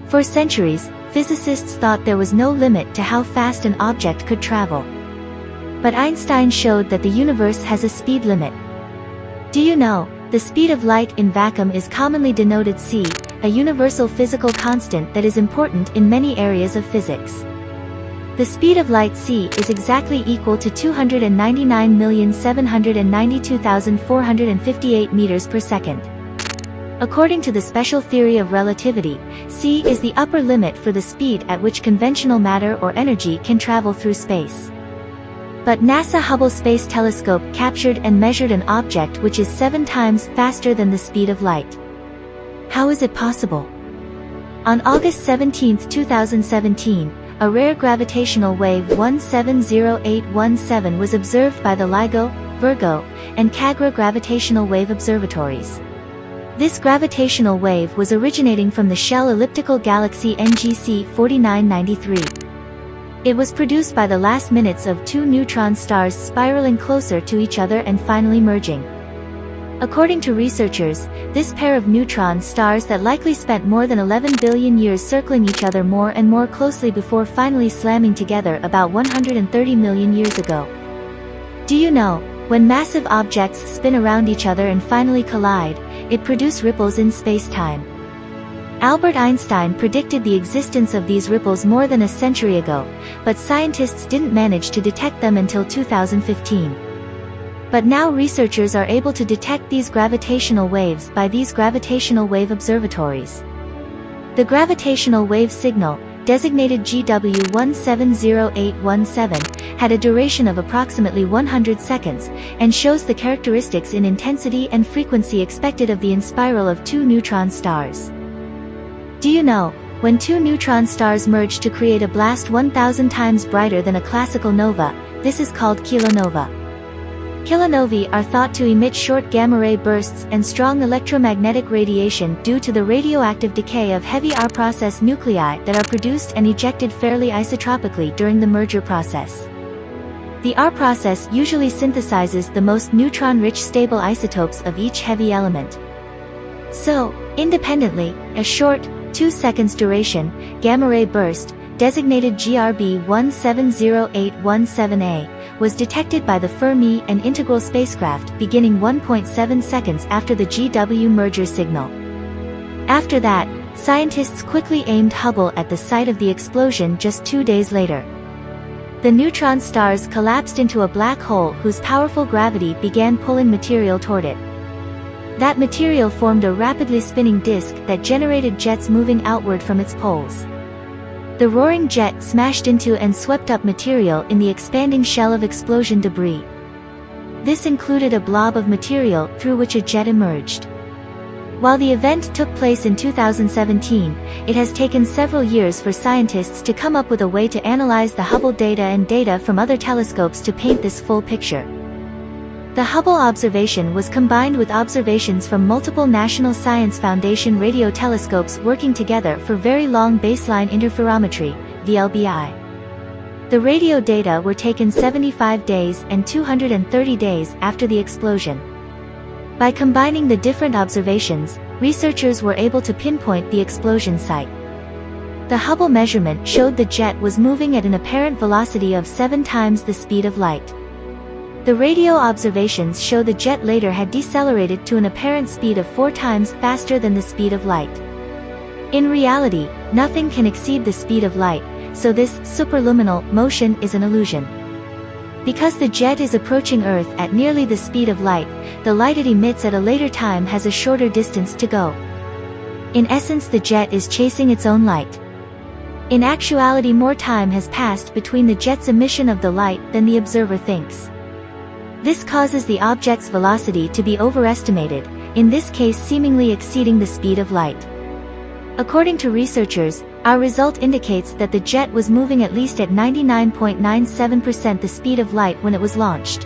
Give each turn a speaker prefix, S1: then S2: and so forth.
S1: For centuries, physicists thought there was no limit to how fast an object could travel. But Einstein showed that the universe has a speed limit. Do you know, the speed of light in vacuum is commonly denoted c, a universal physical constant that is important in many areas of physics. The speed of light c is exactly equal to 299,792,458 meters per second. According to the special theory of relativity, c is the upper limit for the speed at which conventional matter or energy can travel through space. But NASA Hubble Space Telescope captured and measured an object which is 7 times faster than the speed of light. How is it possible? On August 17, 2017, a rare gravitational wave 170817 was observed by the LIGO, Virgo, and CAGRA gravitational wave observatories. This gravitational wave was originating from the shell elliptical galaxy NGC 4993. It was produced by the last minutes of 2 neutron stars spiraling closer to each other and finally merging. According to researchers, this pair of neutron stars that likely spent more than 11 billion years circling each other more and more closely before finally slamming together about 130 million years ago. Do you know, when massive objects spin around each other and finally collide, it produces ripples in space-time. Albert Einstein predicted the existence of these ripples more than a century ago, but scientists didn't manage to detect them until 2015. But now researchers are able to detect these gravitational waves by these gravitational wave observatories. The gravitational wave signal, designated GW170817, had a duration of approximately 100 seconds, and shows the characteristics in intensity and frequency expected of the inspiral of 2 neutron stars. Do you know, when 2 neutron stars merge to create a blast 1,000 times brighter than a classical nova, this is called kilonova. Kilonovae are thought to emit short gamma-ray bursts and strong electromagnetic radiation due to the radioactive decay of heavy R-process nuclei that are produced and ejected fairly isotropically during the merger process. The R process usually synthesizes the most neutron-rich stable isotopes of each heavy element. So, independently, a short, 2 seconds duration, gamma-ray burst, designated GRB 170817A, was detected by the Fermi and Integral spacecraft beginning 1.7 seconds after the GW merger signal. After that, scientists quickly aimed Hubble at the site of the explosion just 2 days later. The neutron stars collapsed into a black hole whose powerful gravity began pulling material toward it. That material formed a rapidly spinning disk that generated jets moving outward from its poles. The roaring jet smashed into and swept up material in the expanding shell of explosion debris. This included a blob of material through which a jet emerged. While the event took place in 2017, it has taken several years for scientists to come up with a way to analyze the Hubble data and data from other telescopes to paint this full picture. The Hubble observation was combined with observations from multiple National Science Foundation radio telescopes working together for Very Long Baseline Interferometry, VLBI. The radio data were taken 75 days and 230 days after the explosion. By combining the different observations, researchers were able to pinpoint the explosion site. The Hubble measurement showed the jet was moving at an apparent velocity of 7 times the speed of light. The radio observations show the jet later had decelerated to an apparent speed of 4 times faster than the speed of light. In reality, nothing can exceed the speed of light, so this superluminal motion is an illusion. Because the jet is approaching Earth at nearly the speed of light, the light it emits at a later time has a shorter distance to go. In essence, the jet is chasing its own light. In actuality, more time has passed between the jet's emission of the light than the observer thinks. This causes the object's velocity to be overestimated, in this case seemingly exceeding the speed of light. According to researchers, our result indicates that the jet was moving at least at 99.97% the speed of light when it was launched.